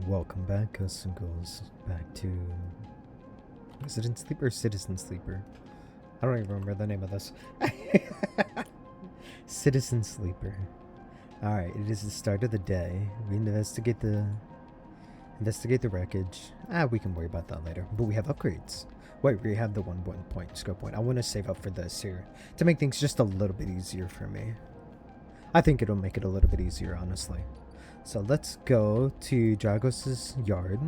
Welcome back, Ghosts and Ghouls, back to Resident Sleeper or Citizen Sleeper. I don't even remember the name of this. Citizen Sleeper. Alright, it is the start of the day. We investigate the wreckage. We can worry about that later. But we have upgrades. Wait, we have the one point scope point. I want to save up for this here to make things just a little bit easier for me. I think it'll make it a little bit easier, honestly. So let's go to Dragos' yard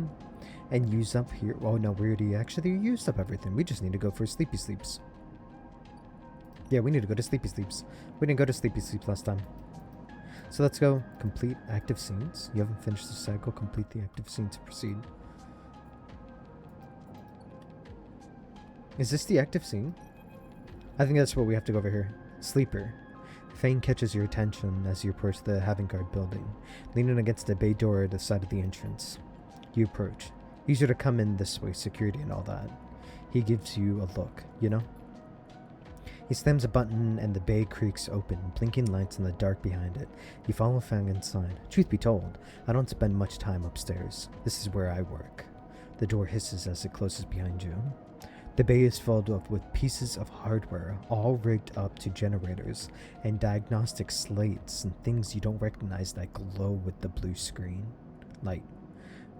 and use up here. Oh no, we already actually used up everything. We just need to go for Sleepy Sleeps. Yeah, we need to go to Sleepy Sleeps. We didn't go to Sleepy Sleeps last time. So let's go. Complete active scenes. You haven't finished the cycle. Complete the active scene to proceed. Is this the active scene? I think that's what we have to go over here. Sleeper. Fang catches your attention as you approach the Havengard building, leaning against the bay door at the side of the entrance. You approach. Easier to come in this way, security and all that. He gives you a look, you know? He slams a button and the bay creaks open, blinking lights in the dark behind it. You follow Fang inside. Truth be told, I don't spend much time upstairs. This is where I work. The door hisses as it closes behind you. The bay is filled up with pieces of hardware, all rigged up to generators and diagnostic slates and things you don't recognize that glow with the blue screen light.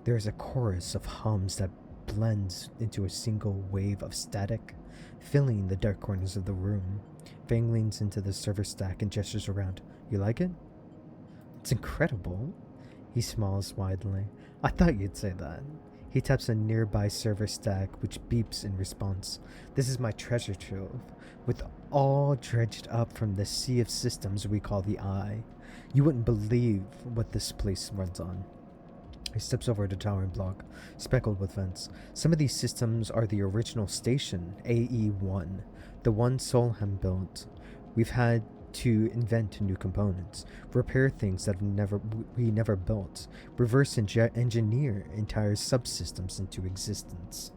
There is a chorus of hums that blends into a single wave of static, filling the dark corners of the room. Fang leans into the server stack and gestures around. You like it? It's incredible. He smiles widely. I thought you'd say that. He taps a nearby server stack, which beeps in response. This is my treasure trove, with all dredged up from the sea of systems we call the Eye. You wouldn't believe what this place runs on. He steps over to towering block, speckled with vents. Some of these systems are the original station, AE-1, the one Solheim built. We've had to invent new components, repair things that we never built, reverse engineer entire subsystems into existence.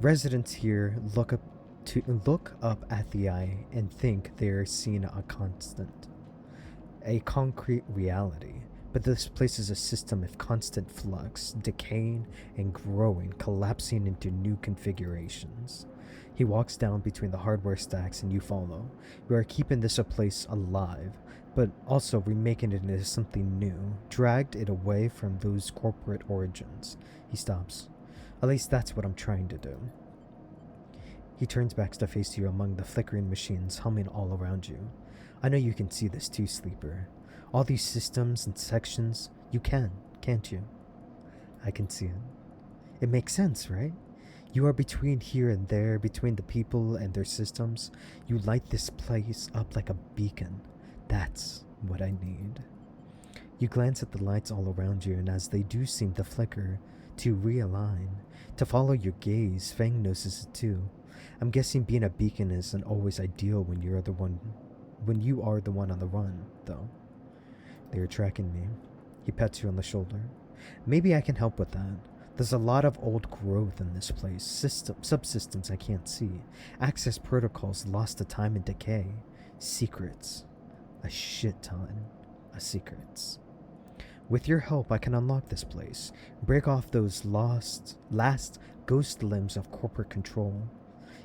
Residents here look up at the Eye and think they're seeing a concrete reality. But this place is a system of constant flux, decaying and growing, collapsing into new configurations. He walks down between the hardware stacks and you follow. We are keeping this place alive, but also remaking it into something new, dragged it away from those corporate origins. He stops. At least that's what I'm trying to do. He turns back to face you among the flickering machines humming all around you. I know you can see this too, Sleeper. All these systems and sections, you can, can't you? I can see it. It makes sense, right? You are between here and there, between the people and their systems. You light this place up like a beacon. That's what I need. You glance at the lights all around you, and as they do seem to flicker, to realign, to follow your gaze, Fang notices it too. I'm guessing being a beacon isn't always ideal when you are the one on the run, though. They are tracking me. He pats you on the shoulder. Maybe I can help with that. There's a lot of old growth in this place, subsystems I can't see, access protocols lost to time and decay, secrets, a shit ton of secrets. With your help, I can unlock this place, break off those last ghost limbs of corporate control.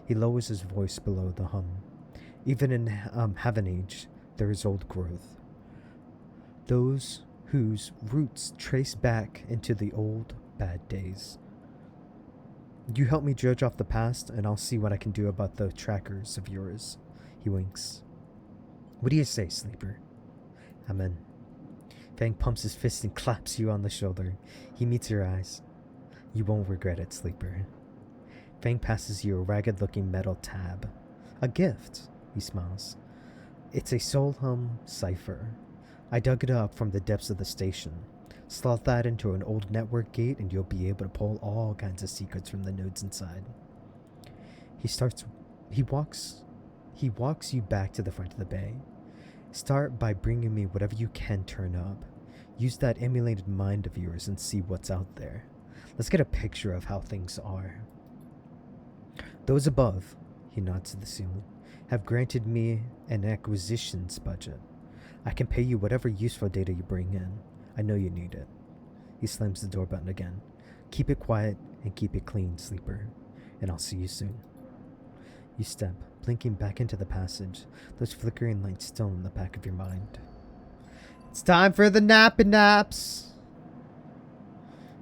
He lowers his voice below the hum. Even in Havenage, there is old growth. Those whose roots trace back into the old bad days. You help me judge off the past, and I'll see what I can do about the trackers of yours. He winks. What do you say, Sleeper? Amen. Fang pumps his fist and claps you on the shoulder. He meets your eyes. You won't regret it, Sleeper. Fang passes you a ragged-looking metal tab. A gift, he smiles. It's a Solheim cipher. I dug it up from the depths of the station. Slot that into an old network gate and you'll be able to pull all kinds of secrets from the nodes inside. He walks you back to the front of the bay. Start by bringing me whatever you can turn up. Use that emulated mind of yours and see what's out there. Let's get a picture of how things are. Those above, he nods to the ceiling, have granted me an acquisitions budget. I can pay you whatever useful data you bring in. I know you need it. He slams the door button again. Keep it quiet and keep it clean, sleeper. And I'll see you soon. You step, blinking back into the passage, those flickering lights still in the back of your mind. It's time for the naps!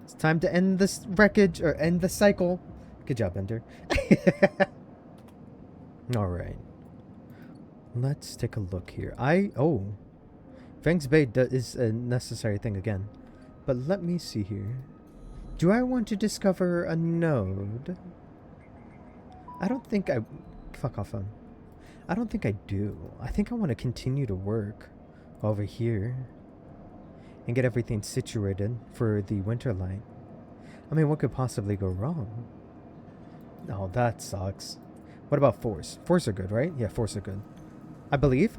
It's time to end this wreckage, or end the cycle. Good job, Ender. Alright. Let's take a look here. Fang's Bay is a necessary thing again. But let me see here. Do I want to discover a node? I don't think I... Fuck off, phone. I don't think I do. I think I want to continue to work over here and get everything situated for the winter light. I mean, what could possibly go wrong? Oh, that sucks. What about fours? Fours are good, right? Yeah, fours are good. I believe.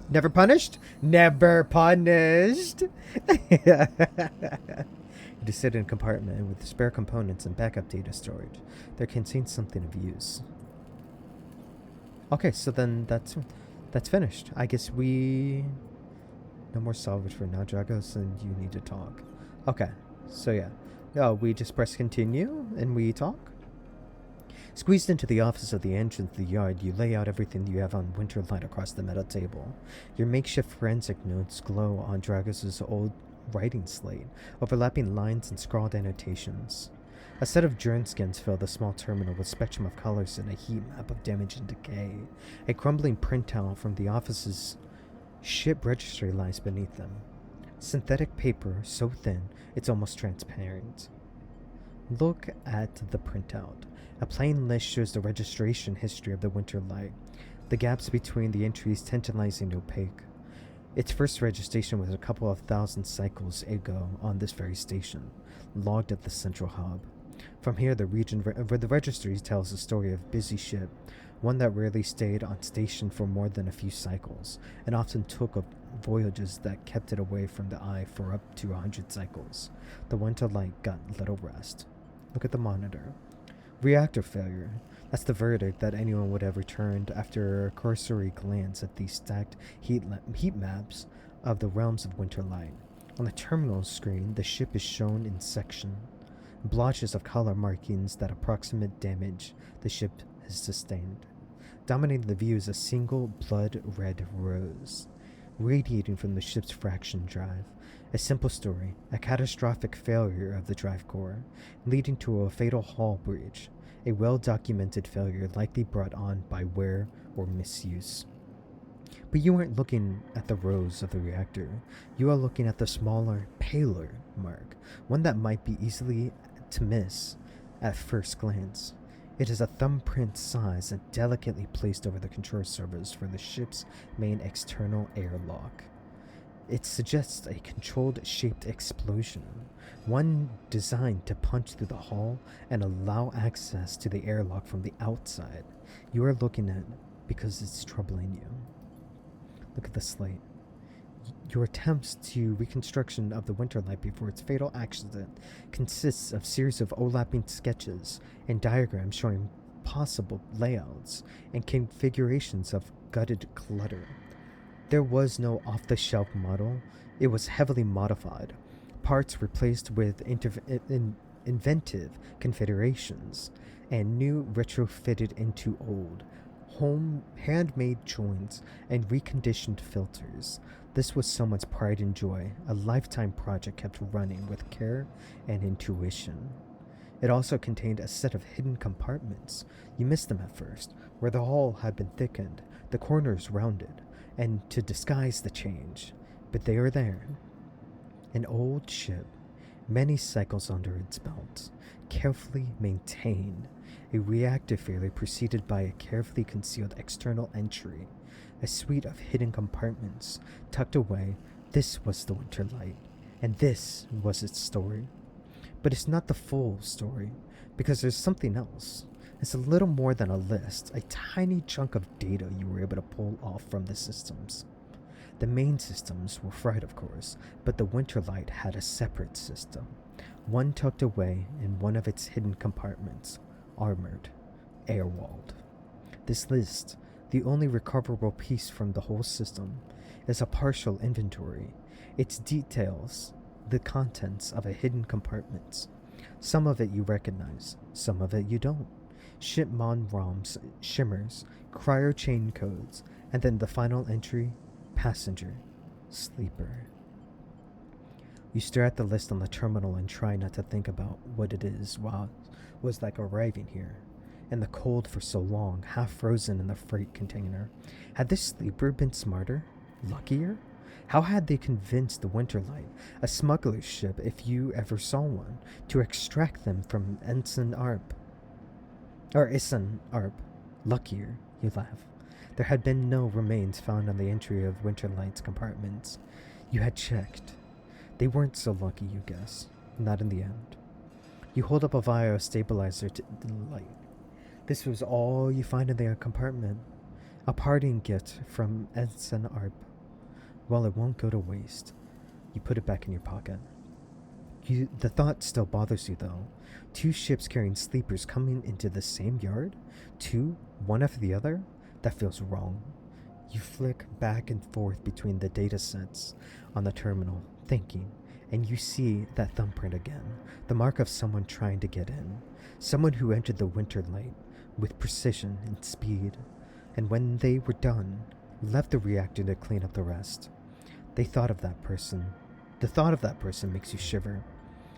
Never punished? Never punished! You just sit in a compartment with spare components and backup data storage. There contains something of use. Okay, so then that's finished. I guess we... No more salvage for now, Dragos, and you need to talk. Okay, so yeah. We just press continue, and we talk? Squeezed into the office of the entrance of the yard, you lay out everything you have on winter light across the metal table. Your makeshift forensic notes glow on Dragos' old writing slate, overlapping lines and scrawled annotations. A set of germ skins fill the small terminal with spectrum of colors and a heat map of damage and decay. A crumbling printout from the office's ship registry lies beneath them. Synthetic paper so thin it's almost transparent. Look at the printout. A plain list shows the registration history of the winter light, the gaps between the entries tantalizing opaque. Its first registration was a couple of thousand cycles ago on this very station, logged at the central hub. From here, the region where the registry tells the story of a busy ship, one that rarely stayed on station for more than a few cycles, and often took up voyages that kept it away from the eye for up to 100 cycles. The winter light got little rest. Look at the monitor. Reactor failure. That's the verdict that anyone would have returned after a cursory glance at the stacked heat maps of the realms of winter light. On the terminal screen, the ship is shown in section. Blotches of color markings that approximate damage the ship has sustained. Dominating the view is a single blood-red rose, radiating from the ship's fraction drive. A simple story, a catastrophic failure of the drive core, leading to a fatal hull breach, a well-documented failure likely brought on by wear or misuse. But you aren't looking at the rose of the reactor. You are looking at the smaller, paler mark, one that might be easily to miss at first glance. It is a thumbprint size and delicately placed over the control surface for the ship's main external airlock. It suggests a controlled shaped explosion, one designed to punch through the hull and allow access to the airlock from the outside. You are looking at because it's troubling you. Look at the slate. Your attempts to reconstruction of the winter light before its fatal accident consists of series of overlapping sketches and diagrams showing possible layouts and configurations of gutted clutter. There was no off-the-shelf model. It was heavily modified, parts replaced with inventive configurations, and new retrofitted into old, handmade joints and reconditioned filters. This was someone's pride and joy, a lifetime project kept running with care and intuition. It also contained a set of hidden compartments. You missed them at first, where the hull had been thickened, the corners rounded, and to disguise the change. But they are there. An old ship, many cycles under its belt, carefully maintained. A reactor failure preceded by a carefully concealed external entry. A suite of hidden compartments tucked away. This was the winter light, and this was its story. But it's not the full story, because there's something else. It's a little more than a list, a tiny chunk of data you were able to pull off from the systems. The main systems were fried, of course, but the winter light had a separate system, one tucked away in one of its hidden compartments, armored, air-walled. This list, the only recoverable piece from the whole system, is a partial inventory. Its details the contents of a hidden compartment. Some of it you recognize, some of it you don't. Shipmon ROMs, shimmers, cryo chain codes, and then the final entry, passenger, sleeper. You stare at the list on the terminal and try not to think about what it is while it was like arriving here. In the cold for so long, half frozen in the freight container. Had this sleeper been smarter? Luckier? How had they convinced the Winterlight, a smuggler's ship if you ever saw one, to extract them from Ensign Arp? Or Isan Arp. Luckier, you laugh. There had been no remains found on the entry of Winterlight's compartments. You had checked. They weren't so lucky, you guess. Not in the end. You hold up a bio stabilizer to the light. This was all you find in their compartment. A parting gift from Ensign Arp. Well, it won't go to waste. You put it back in your pocket. The thought still bothers you, though. Two ships carrying sleepers coming into the same yard? Two, one after the other? That feels wrong. You flick back and forth between the data sets on the terminal, thinking, and you see that thumbprint again, the mark of someone trying to get in. Someone who entered the Winterlight with precision and speed, and when they were done, left the reactor to clean up the rest. The thought of that person makes you shiver.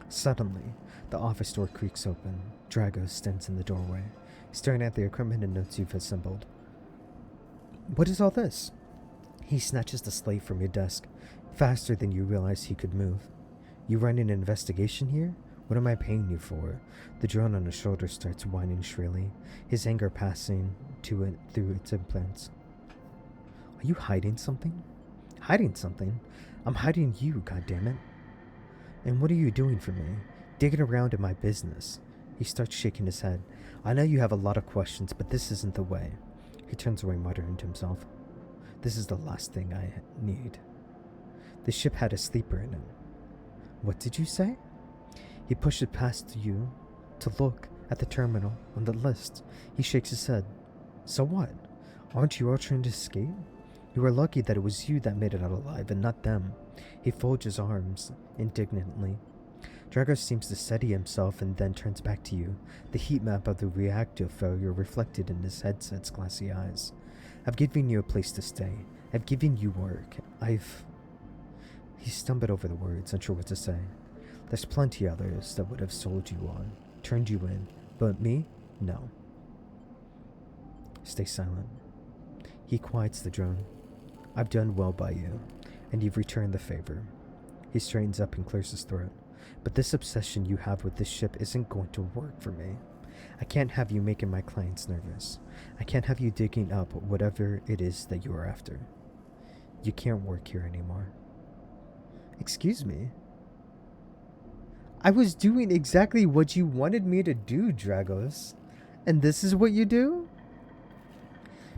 Suddenly, the office door creaks open. Drago stands in the doorway, staring at the equipment and notes you've assembled. What is all this? He snatches the slate from your desk, faster than you realize he could move. You run an investigation here? What am I paying you for? The drone on his shoulder starts whining shrilly, his anger passing to it through its implants. Are you hiding something? Hiding something? I'm hiding you, goddammit. And what are you doing for me? Digging around in my business. He starts shaking his head. I know you have a lot of questions, but this isn't the way. He turns away, muttering to himself. This is the last thing I need. The ship had a sleeper in it. What did you say? He pushes past you to look at the terminal on the list. He shakes his head. So what? Aren't you all trying to escape? You are lucky that it was you that made it out alive and not them. He folds his arms indignantly. Drago seems to steady himself and then turns back to you, the heat map of the reactor failure reflected in his headset's glassy eyes. I've given you a place to stay. I've given you work. He stumbled over the words, unsure what to say. There's plenty others that would have sold you on, turned you in, but me? No. Stay silent. He quiets the drone. I've done well by you, and you've returned the favor. He straightens up and clears his throat. But this obsession you have with this ship isn't going to work for me. I can't have you making my clients nervous. I can't have you digging up whatever it is that you are after. You can't work here anymore. Excuse me? I was doing exactly what you wanted me to do, Dragos. And this is what you do?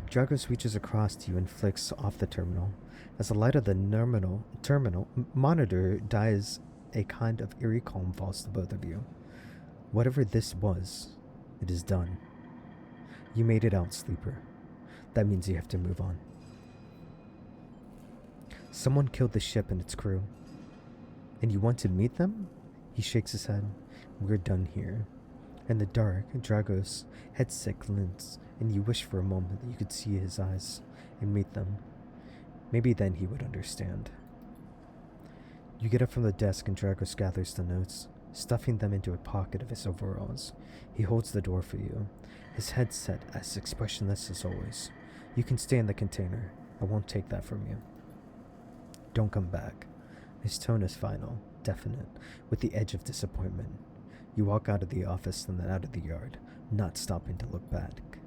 Dragos reaches across to you and flicks off the terminal. As the light of the terminal monitor dies, a kind of eerie calm falls to both of you. Whatever this was, it is done. You made it out, sleeper. That means you have to move on. Someone killed the ship and its crew. And you want to meet them? He shakes his head. We're done here. In the dark, Dragos' headset glints, and you wish for a moment that you could see his eyes and meet them. Maybe then he would understand. You get up from the desk and Dragos gathers the notes, stuffing them into a pocket of his overalls. He holds the door for you, his head set as expressionless as always. You can stay in the container. I won't take that from you. Don't come back. His tone is final, definite, with the edge of disappointment. You walk out of the office and then out of the yard, not stopping to look back.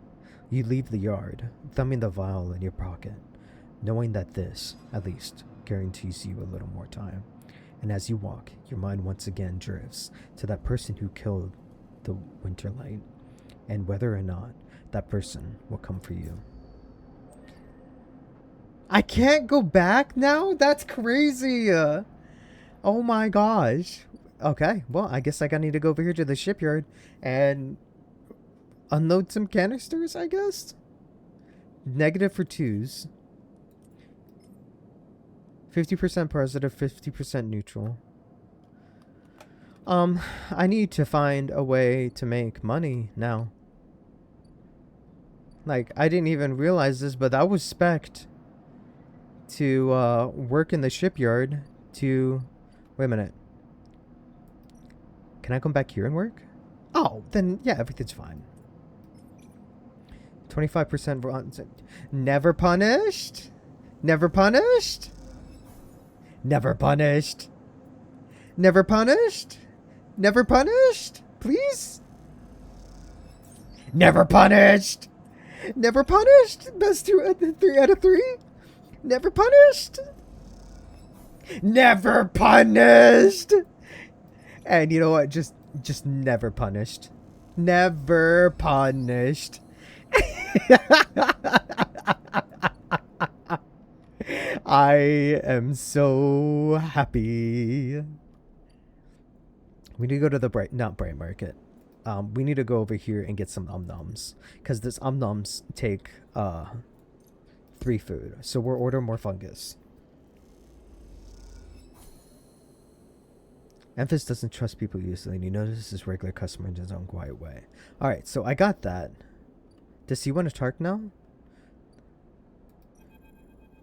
You leave the yard, thumbing the vial in your pocket, knowing that this, at least, guarantees you a little more time. And as you walk, your mind once again drifts to that person who killed the Winterlight, and whether or not that person will come for you. I can't go back now? That's crazy! Oh my gosh. Okay, well, I guess I need to go over here to the shipyard and unload some canisters, I guess? Negative for twos. 50% positive, 50% neutral. Um, I need to find a way to make money now. Like, I didn't even realize this, but I was spec'd to work in the shipyard to... Wait a minute. Can I come back here and work? Oh, then yeah, everything's fine. 25%... Never punished? Never punished? Never punished? Never punished? Never punished? Please? Never punished? Never punished? Best 3 out of 3? Never punished? Never punished! And you know what? Just never punished. Never punished. I am so happy. We need to go to the not bright market. We need to go over here and get some nums, because this nums take 3 food. So we'll order more fungus. Emphas doesn't trust people easily, and he notices regular customer in his own quiet way. Alright, so I got that. Does he want to talk now?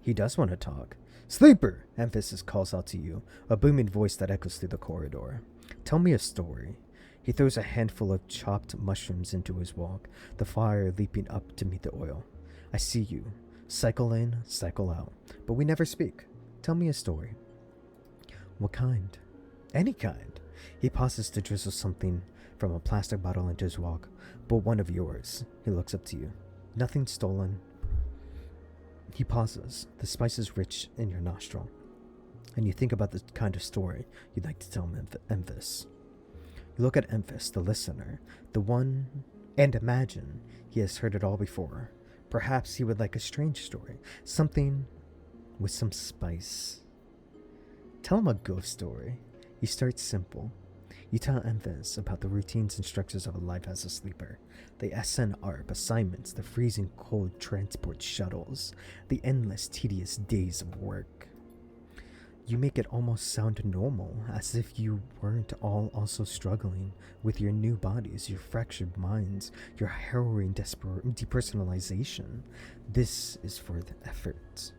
He does want to talk. Sleeper! Emphasis calls out to you, a booming voice that echoes through the corridor. Tell me a story. He throws a handful of chopped mushrooms into his wok, the fire leaping up to meet the oil. I see you. Cycle in, cycle out. But we never speak. Tell me a story. What kind? Any kind. He pauses to drizzle something from a plastic bottle into his wok. But one of yours. He looks up to you. Nothing stolen. He pauses. The spice is rich in your nostril. And you think about the kind of story you'd like to tell Emphas. You look at Emphas, the listener, the one, and imagine he has heard it all before. Perhaps he would like a strange story, something with some spice. Tell him a ghost story. You start simple. You tell Emphas about the routines and structures of a life as a sleeper. The SN-ARP assignments, the freezing cold transport shuttles, the endless tedious days of work. You make it almost sound normal, as if you weren't all also struggling with your new bodies, your fractured minds, your harrowing depersonalization. This is for the effort.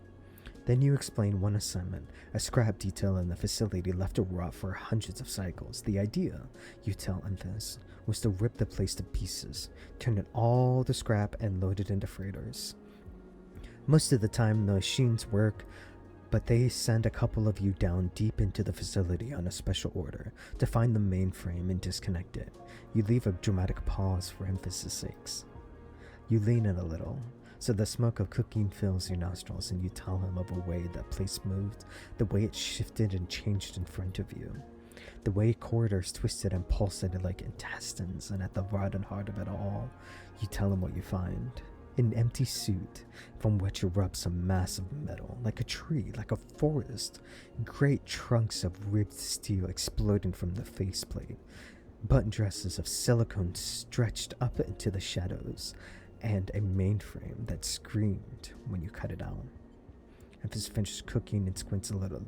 Then you explain one assignment, a scrap detail in the facility left to rot for hundreds of cycles. The idea, you tell Emphas, was to rip the place to pieces, turn it all to scrap and load it into freighters. Most of the time the machines work, but they send a couple of you down deep into the facility on a special order to find the mainframe and disconnect it. You leave a dramatic pause for emphasis' sakes. You lean in a little, so the smoke of cooking fills your nostrils, and you tell him of the way that place moved, the way it shifted and changed in front of you, the way corridors twisted and pulsated like intestines, and at the rotten heart of it all, you tell him what you find. An empty suit from which erupts a mass of metal, like a tree, like a forest. Great trunks of ribbed steel exploding from the faceplate. Button dresses of silicone stretched up into the shadows, and a mainframe that screamed when you cut it out. Emphas finishes cooking and squints a little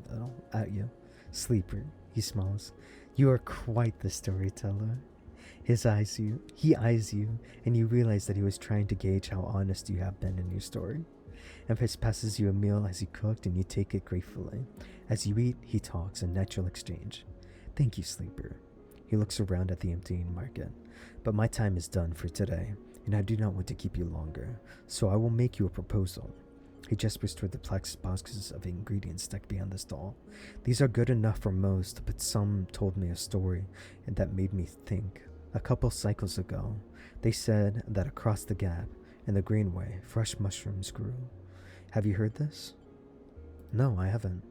at you. Sleeper, he smiles. You are quite the storyteller. He eyes you, and you realize that he was trying to gauge how honest you have been in your story. Emphas passes you a meal as he cooked, and you take it gratefully. As you eat, he talks, a natural exchange. Thank you, Sleeper. He looks around at the emptying market. But my time is done for today, and I do not want to keep you longer, so I will make you a proposal. He gestures toward the plastic boxes of ingredients stacked behind the stall. These are good enough for most, but some told me a story, and that made me think. A couple cycles ago, they said that across the gap, in the greenway, fresh mushrooms grew. Have you heard this? No, I haven't.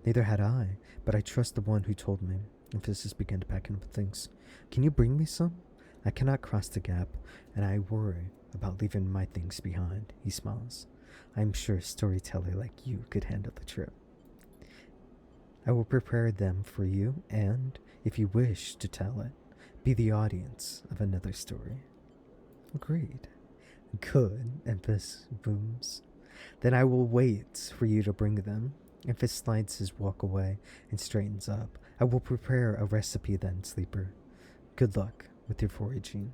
Neither had I, but I trust the one who told me. Emphasis began to pack up things. Can you bring me some? I cannot cross the gap, and I worry about leaving my things behind. He smiles. I am sure a storyteller like you could handle the trip. I will prepare them for you, and, if you wish to tell it, be the audience of another story. Agreed. Good, Emphas booms. Then I will wait for you to bring them. Emphas slides his walk away and straightens up. I will prepare a recipe then, sleeper. Good luck with your foraging.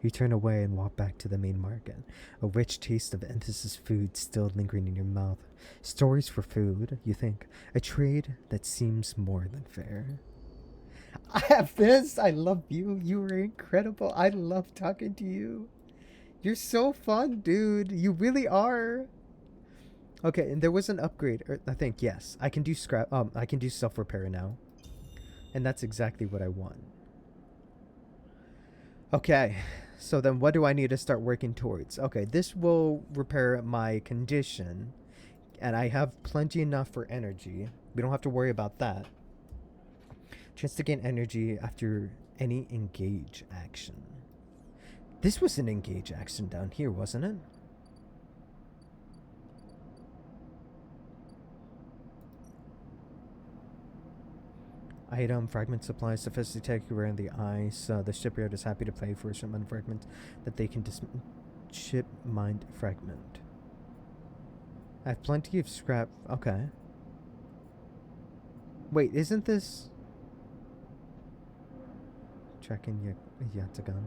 You turn away and walk back to the main market, a rich taste of endless food still lingering in your mouth. Stories for food, you think, a trade that seems more than fair. I have this. I love you. You are incredible. I love talking to you. You're so fun, dude. You really are. Okay, and there was an upgrade. I think yes, I can do scrap. I can do self repair now, and that's exactly what I want. Okay, so then what do I need to start working towards? Okay, this will repair my condition, and I have plenty enough for energy. We don't have to worry about that. Chance to gain energy after any engage action. This was an engage action down here, wasn't it? Item, fragment supply, sophisticated around the ice. The shipyard is happy to pay for a shipment fragment that they can ship mined fragment. I have plenty of scrap. Okay. Wait, isn't this... Checking Yatagan.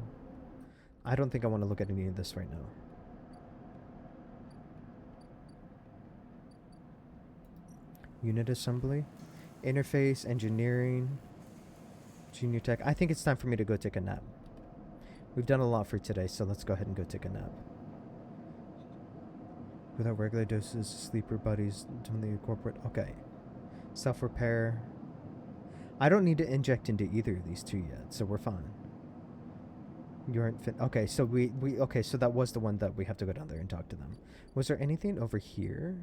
I don't think I want to look at any of this right now. Unit assembly. Interface, engineering, junior tech. I think it's time for me to go take a nap. We've done a lot for today, so let's go ahead and go take a nap. Without regular doses, sleeper buddies, the corporate. Okay. Self-repair. I don't need to inject into either of these two yet, so we're fine. You aren't fit. Okay, so okay, so that was the one that we have to go down there and talk to them. Was there anything over here?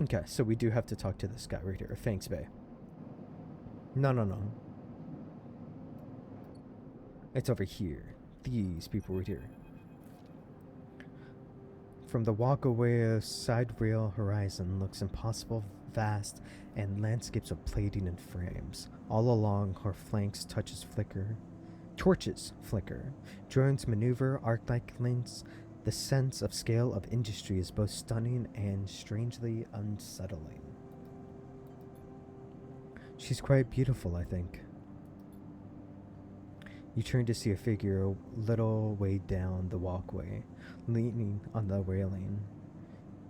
Okay, so we do have to talk to this guy right here. Thanks, Bay. No. It's over here. These people right here. From the walkway, a side rail horizon looks impossible vast, and landscapes of plating and frames. All along her flanks torches flicker. Drones maneuver, arc-like links. The sense of scale of industry is both stunning and strangely unsettling. She's quite beautiful, I think. You turn to see a figure a little way down the walkway, leaning on the railing.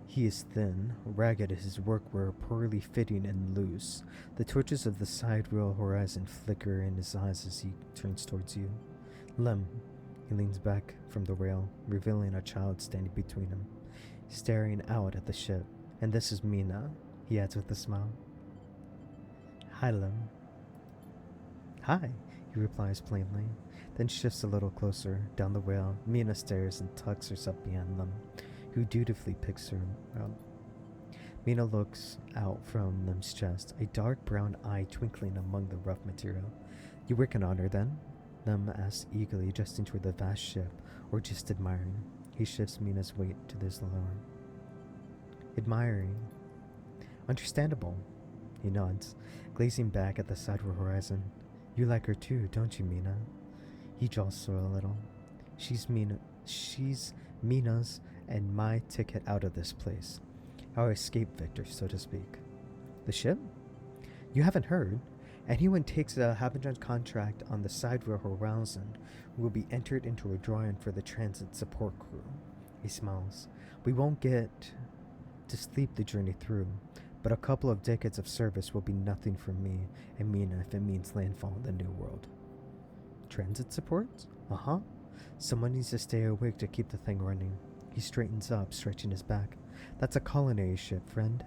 He is thin, ragged, his workwear poorly fitting and loose. The torches of the side rail horizon flicker in his eyes as he turns towards you. Lem. He leans back from the rail, revealing a child standing between him, staring out at the ship. And this is Mina, he adds with a smile. Hi, Lem. Hi, he replies plainly, then shifts a little closer down the rail. Mina stares and tucks herself behind Lem, who dutifully picks her up. Mina looks out from Lem's chest, a dark brown eye twinkling among the rough material. You working on her, then? Lem asks eagerly, adjusting toward the vast ship, or just admiring. He shifts Mina's weight to this lower. Admiring. Understandable. He nods, glazing back at the sideward horizon. You like her too, don't you, Mina? He jaws her a little. She's Mina's and my ticket out of this place. Our escape victor, so to speak. The ship? You haven't heard? Anyone takes a Habitant contract on the side rail horizon will be entered into a drawing for the transit support crew. He smiles. We won't get to sleep the journey through, but a couple of decades of service will be nothing for me and Mina if it means landfall in the new world. Transit support? Uh-huh. Someone needs to stay awake to keep the thing running. He straightens up, stretching his back. That's a culinary ship, friend.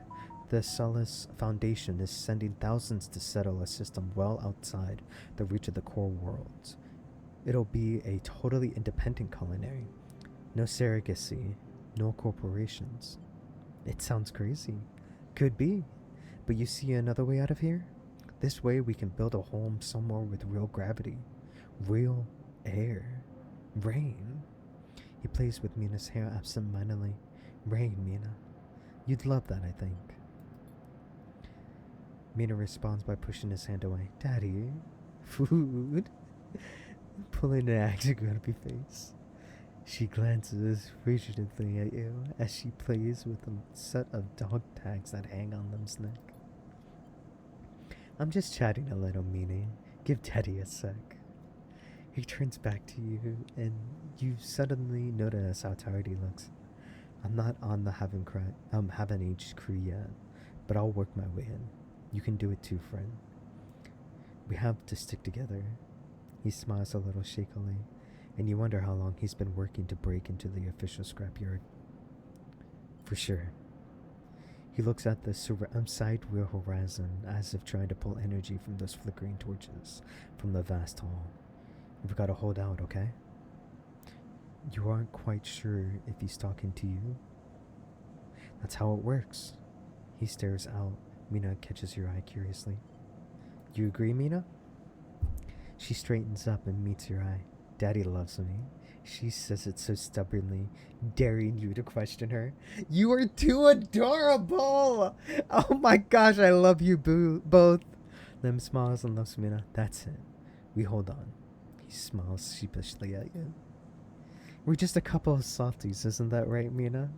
The Sullus Foundation is sending thousands to settle a system well outside the reach of the core worlds. It'll be a totally independent culinary. No surrogacy, no corporations. It sounds crazy. Could be. But you see another way out of here? This way we can build a home somewhere with real gravity. Real air. Rain. He plays with Mina's hair absent-mindedly. Rain, Mina. You'd love that, I think. Mina responds by pushing his hand away. Daddy, food. Pulling an acting grumpy face. She glances appreciatively at you as she plays with a set of dog tags that hang on them's neck. I'm just chatting a little, meaning. Give Teddy a sec. He turns back to you, and you suddenly notice how tired he looks. I'm not on the haven't aged crew yet, but I'll work my way in. You can do it too, friend. We have to stick together. He smiles a little shakily, and you wonder how long he's been working to break into the official scrapyard. For sure. He looks at the side wheel horizon as if trying to pull energy from those flickering torches from the vast hall. We've got to hold out, okay? You aren't quite sure if he's talking to you. That's how it works. He stares out. Mina catches your eye curiously. You agree, Mina? She straightens up and meets your eye. Daddy loves me. She says it so stubbornly, daring you to question her. You are too adorable! Oh my gosh, I love you both. Lim smiles and loves Mina. That's it. We hold on. He smiles sheepishly at you. We're just a couple of softies, isn't that right, Mina?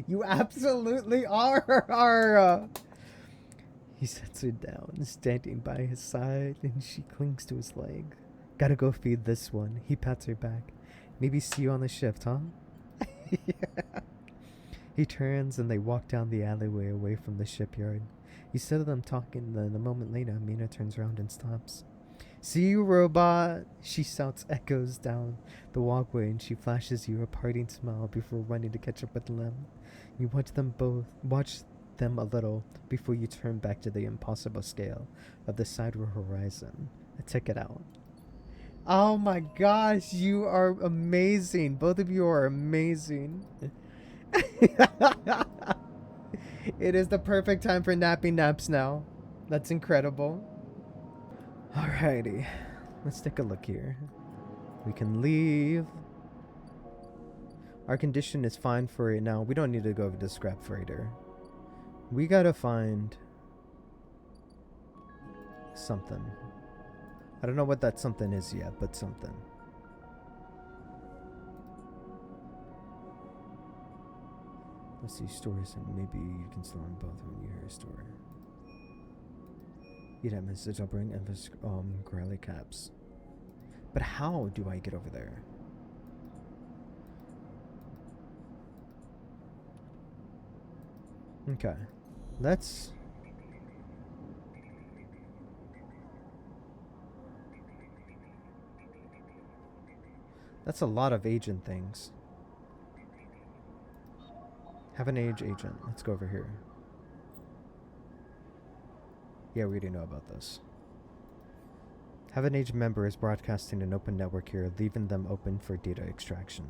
You absolutely are! He sets her down, standing by his side, and she clings to his leg. Gotta go feed this one. He pats her back. Maybe see you on the shift, huh? Yeah. He turns and they walk down the alleyway away from the shipyard. You see them talking, then a moment later, Mina turns around and stops. See you, robot! She shouts echoes down the walkway, and she flashes you a parting smile before running to catch up with Lem. You watch them a little before you turn back to the impossible scale of the sideward horizon. Check it out. Oh my gosh, you are amazing. Both of you are amazing. It is the perfect time for napping naps now. That's incredible. Alrighty, let's take a look here. We can leave. Our condition is fine for it now. We don't need to go over the scrap freighter. We gotta find something. I don't know what that something is yet, but something. Let's see, stories, and maybe you can store them both when you hear a story. Eat that message, I'll bring growly caps. But how do I get over there? Okay. Let's... That's a lot of agent things. Have an age agent. Let's go over here. Yeah, we already know about this. Have an age member is broadcasting an open network here, leaving them open for data extraction.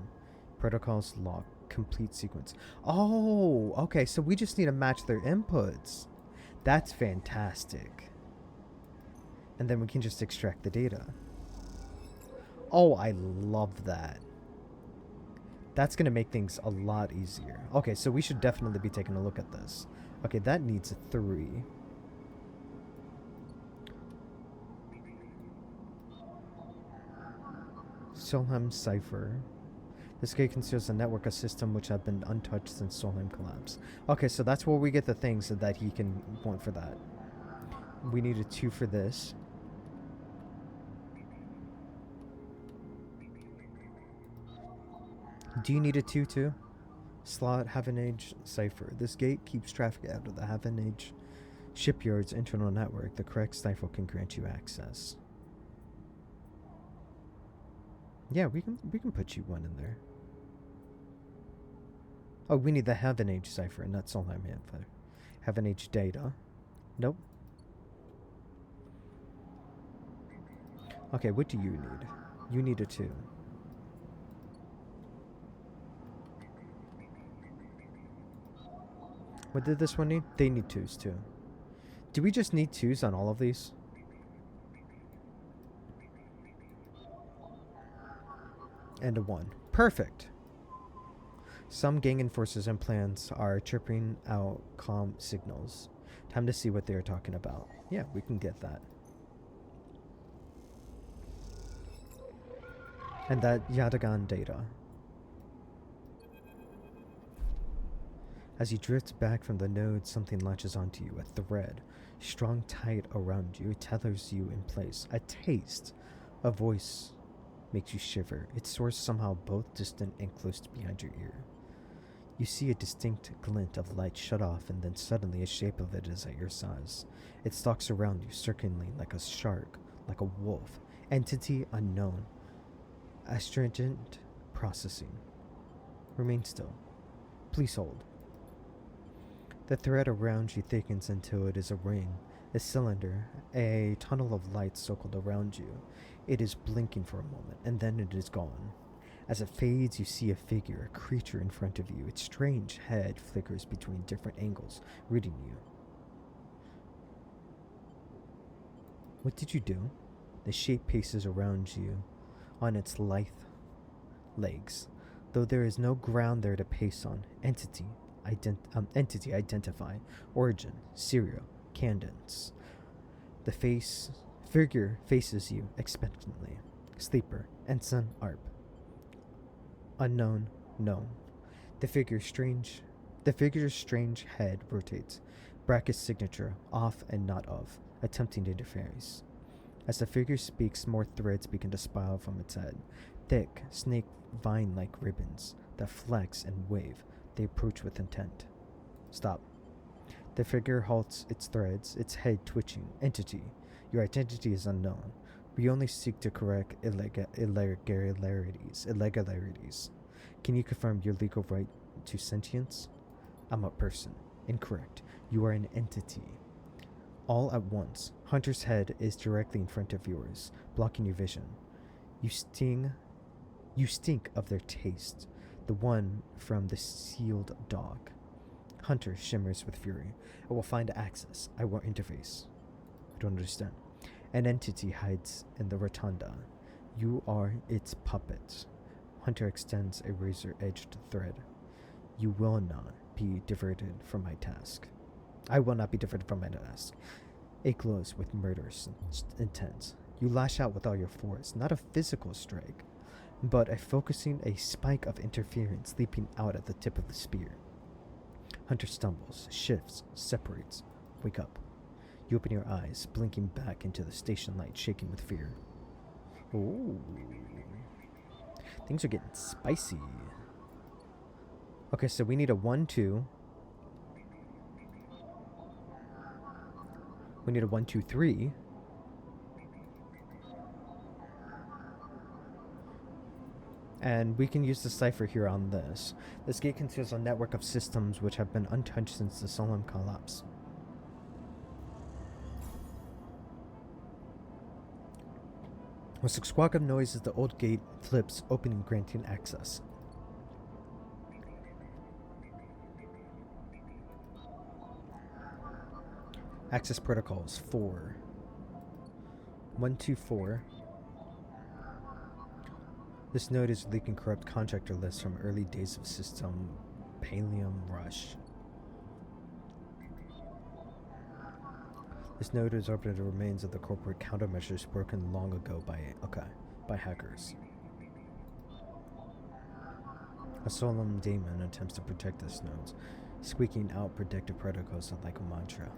Protocols lock. Complete sequence. Oh, okay, so we just need to match their inputs. That's fantastic. And then we can just extract the data. Oh, I love that. That's going to make things a lot easier. Okay, so we should definitely be taking a look at this. Okay, that needs a 3. Solheim Cipher. This gate conceals a network of system which have been untouched since Solheim collapse. Okay, so that's where we get the things that he can want for that. We need a 2 for this. Do you need a 2 too? Slot Haven Age Cipher. This gate keeps traffic out of the Haven Age shipyard's internal network. The correct cipher can grant you access. Yeah, we can put you 1 in there. Oh, we need the Haven Age Cipher, not Solheim Cipher. Haven Age Data. Nope. Okay, what do you need? You need a 2. What did this one need? They need 2s too. Do we just need 2s on all of these? And a 1. Perfect. Some gang enforcers and plans are chirping out comm signals. Time to see what they are talking about. Yeah, we can get that. And that Yatagan data. As you drift back from the node, something latches onto you, a thread. Strung tight around you, it tethers you in place. A taste, a voice makes you shiver. Its source somehow both distant and close behind your ear. You see a distinct glint of light shut off, and then suddenly a shape of it is at your size. It stalks around you, circling like a shark, like a wolf. Entity unknown. Astringent processing. Remain still. Please hold. The thread around you thickens until it is a ring, a cylinder, a tunnel of light circled around you. It is blinking for a moment, and then it is gone. As it fades, you see a figure, a creature in front of you. Its strange head flickers between different angles, reading you. What did you do? The shape paces around you on its lithe legs, though there is no ground there to pace on. Entity identify. Origin, Syria, Candence. The figure faces you expectantly. Sleeper, Ensign Arp. Unknown, known. The figure's strange head rotates. Bracket's signature, off and not of, attempting to interface. As the figure speaks, more threads begin to spiral from its head. Thick, snake vine-like ribbons that flex and wave. They approach with intent. Stop. The figure halts its threads, its head twitching. Entity. Your identity is unknown. We only seek to correct irregularities. Can you confirm your legal right to sentience? I'm a person. Incorrect. You are an entity. All at once, Hunter's head is directly in front of yours, blocking your vision. You stink of their taste, the one from the sealed dog. Hunter shimmers with fury. I will find access. I will interface. I don't understand. An entity hides in the rotunda. You are its puppet. Hunter extends a razor-edged thread. You will not be diverted from my task. I will not be diverted from my task. It glows with murderous intent. You lash out with all your force, not a physical strike, but a spike of interference leaping out at the tip of the spear. Hunter stumbles, shifts, separates. Wake up. You open your eyes, blinking back into the station light, shaking with fear. Ooh. Things are getting spicy. Okay, so we need a 1-2. We need a 1-2-3. And we can use the cipher here on this. This gate contains a network of systems which have been untouched since the solemn collapse. With a squawk of noises, the old gate flips, opening, granting access. Access protocols 4. 124. This node is leaking corrupt contractor lists from early days of system Palium Rush. This node is orbited the remains of the corporate countermeasures broken long ago by hackers. A solemn daemon attempts to protect this node, squeaking out protective protocols like a mantra.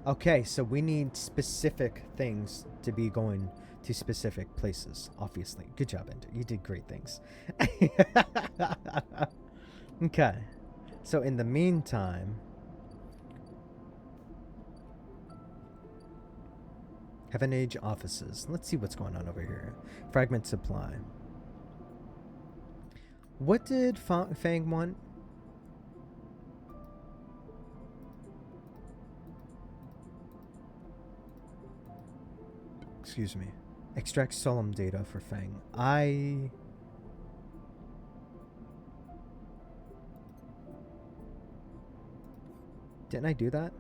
Okay, so we need specific things to be going to specific places, obviously. Good job, Ender. You did great things. Okay. So in the meantime, Heaven Age offices. Let's see what's going on over here. Fragment supply. What did Fang want? Excuse me. Extract solemn data for Fang. Didn't I do that?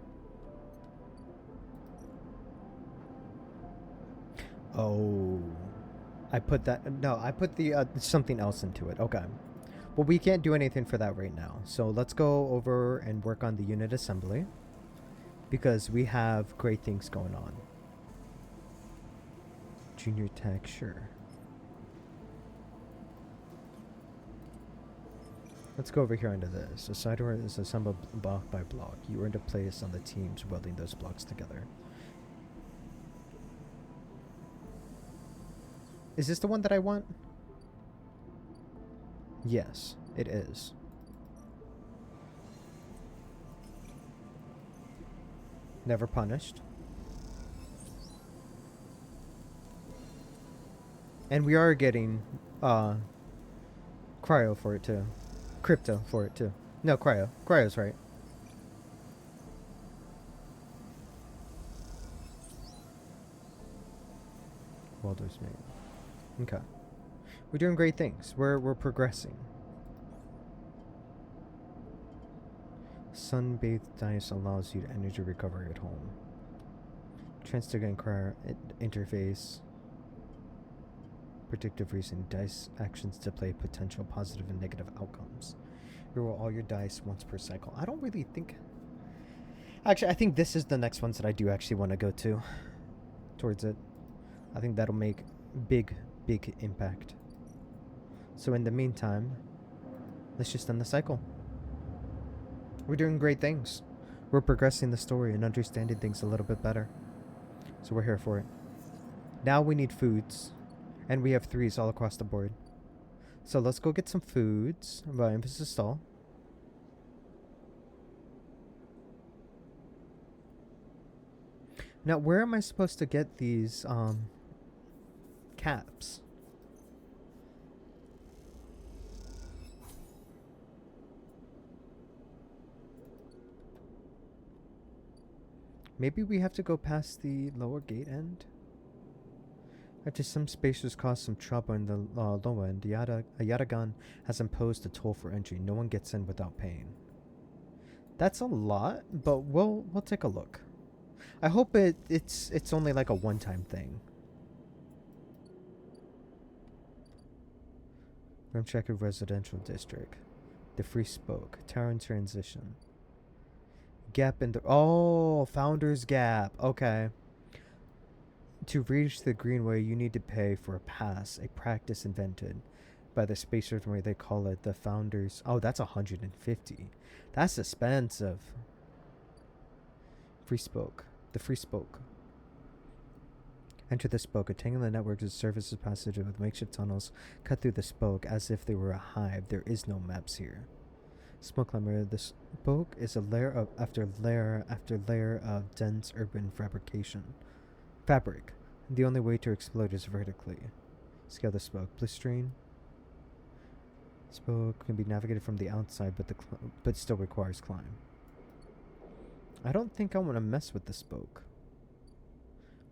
Oh. I put that... No, I put the something else into it. Okay. Well, we can't do anything for that right now. So let's go over and work on the unit assembly, because we have great things going on. Junior tech, sure. Let's go over here into this. A side door is assembled block by block. You earned a place on the teams welding those blocks together. Is this the one that I want? Yes, it is. Never punished. And we are getting cryo for it too. Crypto for it too. No, cryo. Cryo's right. Welder's mate. Okay. We're doing great things. We're progressing. Sun-bathed dice allows you to energy recovery at home. Transtigger and cryo interface. Predictive reasoning. Dice actions display potential positive and negative outcomes. Reroll all your dice once per cycle. I don't really think... Actually, I think this is the next ones that I do actually want to go to. Towards it. I think that'll make big impact. So in the meantime, let's just end the cycle. We're doing great things. We're progressing the story and understanding things a little bit better. So we're here for it. Now we need foods. And we have 3s all across the board. So let's go get some foods. By emphasis all. Now where am I supposed to get these caps? Maybe we have to go past the lower gate end? After some spacers caused some trouble in the low end, Yatagan has imposed a toll for entry. No one gets in without paying. That's a lot, but we'll take a look. I hope it's only like a one-time thing. Ramshackle Residential District. The Free Spoke. Tower in Transition. Gap in the... Oh, Founder's Gap. Okay. To reach the Greenway, you need to pay for a pass, a practice invented by the spacers where they call it the Founders. Oh, that's 150. That's expensive. Free Spoke. The Free Spoke. Enter the spoke. A tangle network of services passages with makeshift tunnels cut through the spoke as if they were a hive. There is no maps here. Smoke climber. The spoke is a layer after layer of dense urban fabric. The only way to explode is vertically. Scale the spoke. Blistering. Spoke can be navigated from the outside, but still requires climb. I don't think I want to mess with the spoke.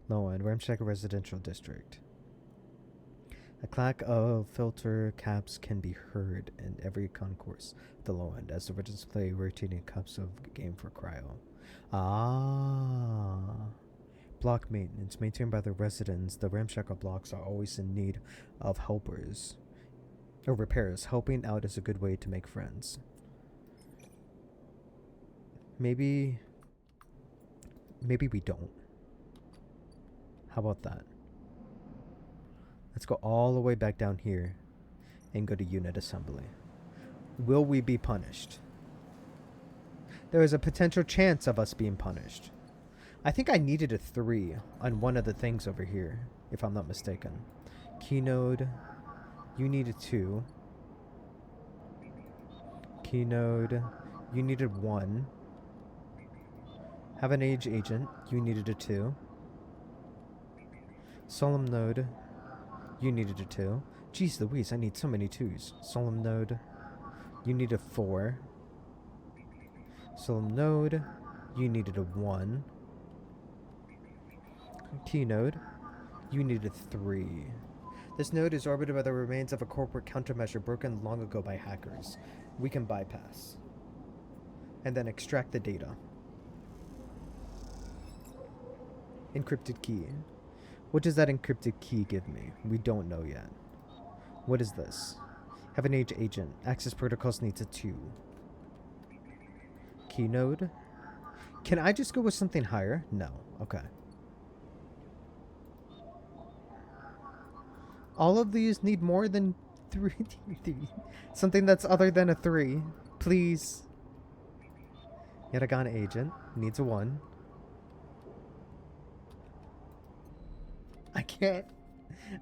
Low end. Ramshackle Residential District. A clack of filter caps can be heard in every concourse at the low end as the residents play rotating cups of game for cryo. Block maintenance. Maintained by the residents, the ramshackle blocks are always in need of helpers or repairs. Helping out is a good way to make friends. Maybe we don't. How about that? Let's go all the way back down here and go to unit assembly. Will we be punished? There is a potential chance of us being punished. I think I needed a 3 on one of the things over here, if I'm not mistaken. Keynode, you needed 2. Keynode, you needed 1. Have an age agent, you needed a 2. Solemn Node, you needed a 2. Jeez Louise, I need so many 2s. Solemn Node, you need a 4. Solemn Node, you needed a 1. Key node, you needed 3. This node is orbited by the remains of a corporate countermeasure broken long ago by hackers. We can bypass. And then extract the data. Encrypted key. What does that encrypted key give me? We don't know yet. What is this? Have an age agent. Access protocols needs a 2. Key node. Can I just go with something higher? No. Okay. All of these need more than Three. Something that's other than a 3. Please. Yatagan agent. Needs a 1.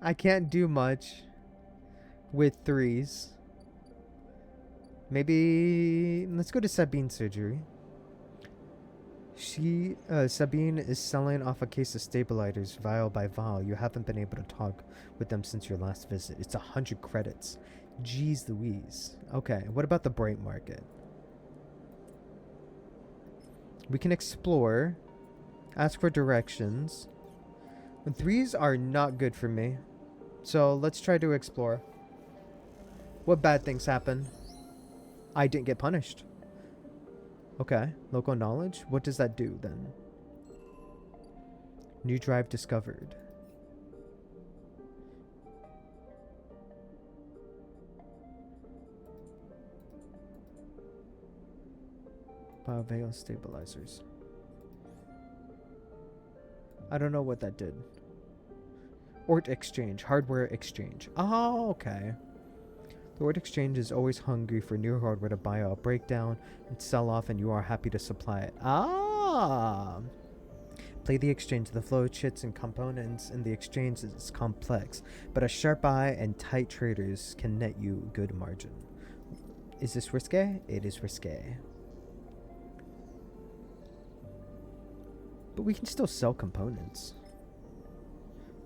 I can't do much with 3s. Maybe let's go to Sabine's surgery. Sabine is selling off a case of stabilizers vial by vial. You haven't been able to talk with them since your last visit. It's 100 credits. Jeez Louise. Okay, what about the bright market? We can explore. Ask for directions. 3s are not good for me. So let's try to explore. What bad things happen? I didn't get punished. Okay, local knowledge. What does that do then? New drive discovered. Bioveil stabilizers. I don't know what that did. Ort exchange, hardware exchange. Oh, okay. The Ort exchange is always hungry for new hardware to buy out, break down, and sell off, and you are happy to supply it. Ah! Play the exchange. The flow of chits and components in the exchange is complex, but a sharp eye and tight traders can net you good margin. Is this risque? It is risque. But we can still sell components.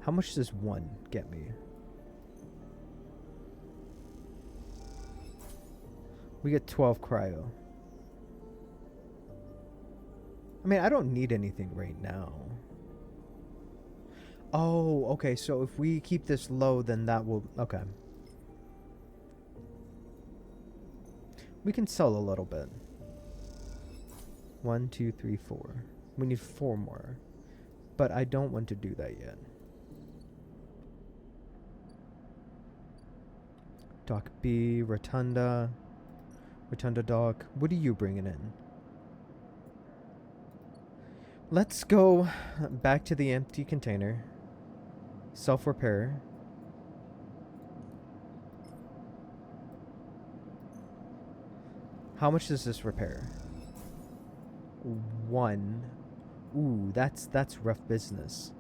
How much does 1 get me? We get 12 cryo. I mean, I don't need anything right now. Oh, okay. So if we keep this low, then that will... Okay. We can sell a little bit. 1, 2, 3, 4. We need 4 more. But I don't want to do that yet. Dock B, Rotunda. Rotunda dock. What are you bringing in? Let's go back to the empty container. Self-repair. How much does this repair? 1. Ooh, that's rough business.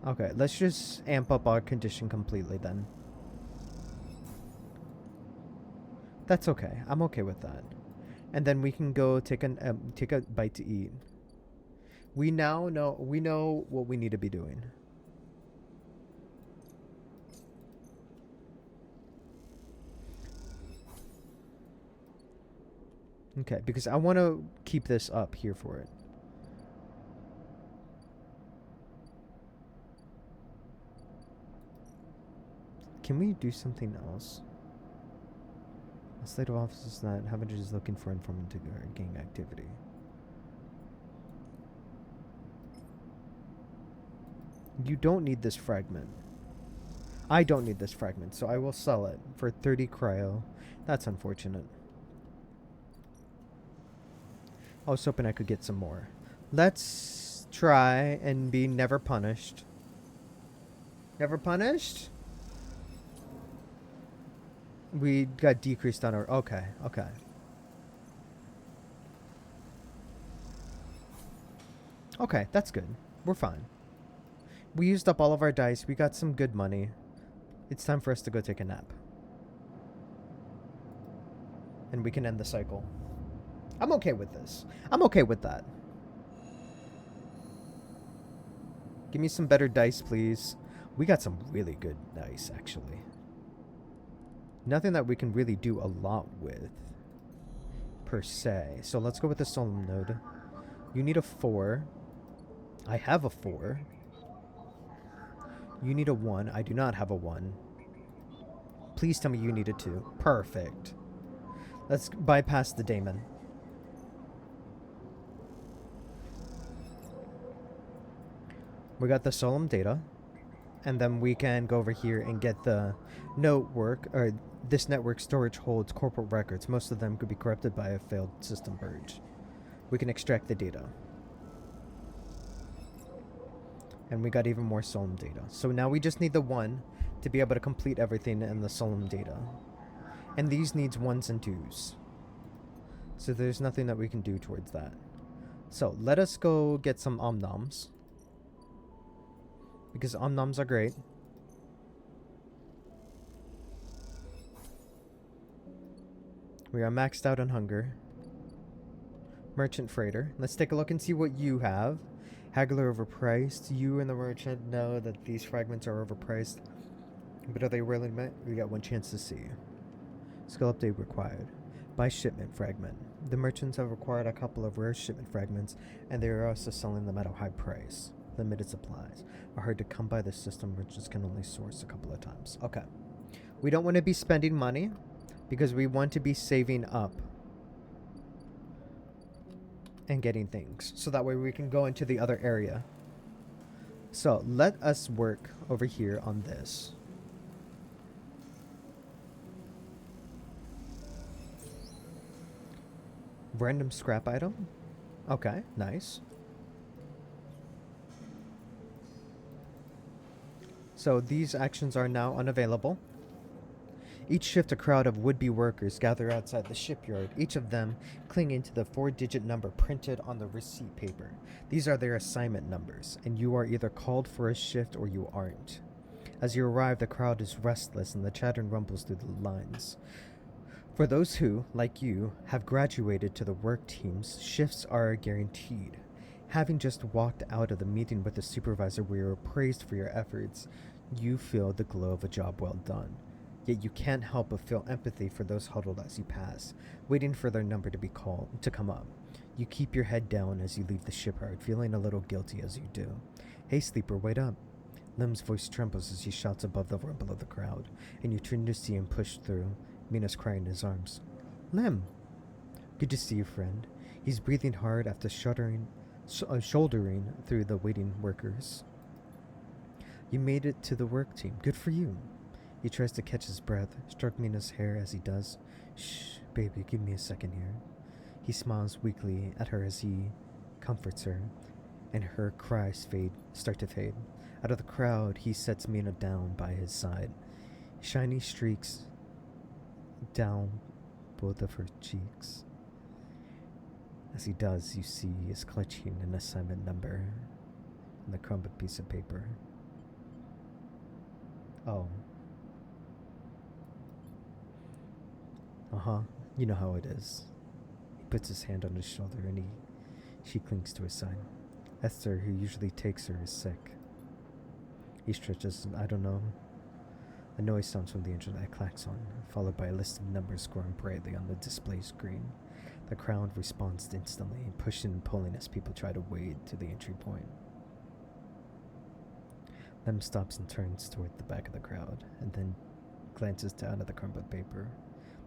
Okay, let's just amp up our condition completely then. That's okay. I'm okay with that. And then we can go take a bite to eat. We know what we need to be doing. Okay, because I want to keep this up here for it. Can we do something else? A slate of officers that Havage is looking for informant to gang activity. You don't need this fragment. I don't need this fragment, so I will sell it for 30 cryo. That's unfortunate. I was hoping I could get some more. Let's try and be never punished. Never punished? We got decreased on our... Okay, okay. Okay, that's good. We're fine. We used up all of our dice. We got some good money. It's time for us to go take a nap. And we can end the cycle. I'm okay with this. I'm okay with that. Give me some better dice, please. We got some really good dice, actually. Nothing that we can really do a lot with, per se. So let's go with the solemn node. You need a 4. I have a 4. You need a 1. I do not have a 1. Please tell me you need a 2. Perfect. Let's bypass the daemon. We got the solemn data. And then we can go over here and get the network, or this network storage holds corporate records. Most of them could be corrupted by a failed system purge. We can extract the data. And we got even more solemn data. So now we just need the 1 to be able to complete everything in the solemn data. And these needs 1s and 2s. So there's nothing that we can do towards that. So let us go get some omnoms. Because omnoms are great. We are maxed out on hunger. Merchant freighter. Let's take a look and see what you have. Haggler overpriced. You and the merchant know that these fragments are overpriced. But are they really meant? We got 1 chance to see. Skill update required. By shipment fragment. The merchants have acquired a couple of rare shipment fragments, and they are also selling them at a high price. Limited supplies are hard to come by. The system merchants can only source a couple of times. Okay. We don't want to be spending money because we want to be saving up and getting things. So that way we can go into the other area. So let us work over here on this. Random scrap item. Okay, nice. So these actions are now unavailable. Each shift, a crowd of would-be workers gather outside the shipyard, each of them clinging to the 4-digit number printed on the receipt paper. These are their assignment numbers, and you are either called for a shift or you aren't. As you arrive, the crowd is restless and the chatter rumbles through the lines. For those who, like you, have graduated to the work teams, shifts are guaranteed. Having just walked out of the meeting with the supervisor where you were praised for your efforts, you feel the glow of a job well done. Yet you can't help but feel empathy for those huddled as you pass, waiting for their number to be called to come up. You keep your head down as you leave the shipyard, feeling a little guilty as you do. Hey, sleeper, wait up. Lim's voice trembles as he shouts above the rumble of the crowd, and you turn to see him push through. Mina's crying in his arms. Lim! Good to see you, friend. He's breathing hard after shouldering through the waiting workers. You made it to the work team. Good for you. He tries to catch his breath, stroke Mina's hair as he does. Shh, baby, give me a second here. He smiles weakly at her as he comforts her, and her cries start to fade. Out of the crowd, he sets Mina down by his side. Shiny streaks down both of her cheeks. As he does, you see he is clutching an assignment number and the crumpled piece of paper. Oh. You know how it is. He puts his hand on his shoulder and she clings to his side. Esther, who usually takes her, is sick. He stretches, I don't know. A noise sounds from the internet klaxon, followed by a list of numbers growing brightly on the display screen. The crowd responds instantly, pushing and pulling as people try to wade to the entry point. Lem stops and turns toward the back of the crowd, and then glances down at the crumpled paper.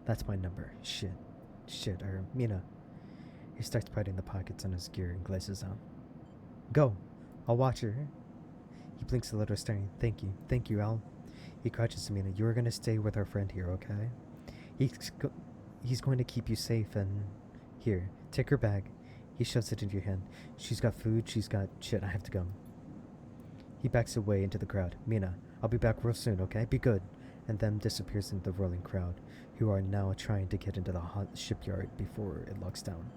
That's my number. Shit, Mina. He starts patting the pockets on his gear and glances out. Go! I'll watch her. He blinks a little, staring. Thank you, Al. He crouches to Mina. You are going to stay with our friend here, okay? He's going to keep you safe and... Here, take her bag. He shoves it into your hand. She's got food, she's got... Shit, I have to go. He backs away into the crowd. Mina, I'll be back real soon, okay? Be good. And then disappears into the rolling crowd, who are now trying to get into the hot shipyard before it locks down.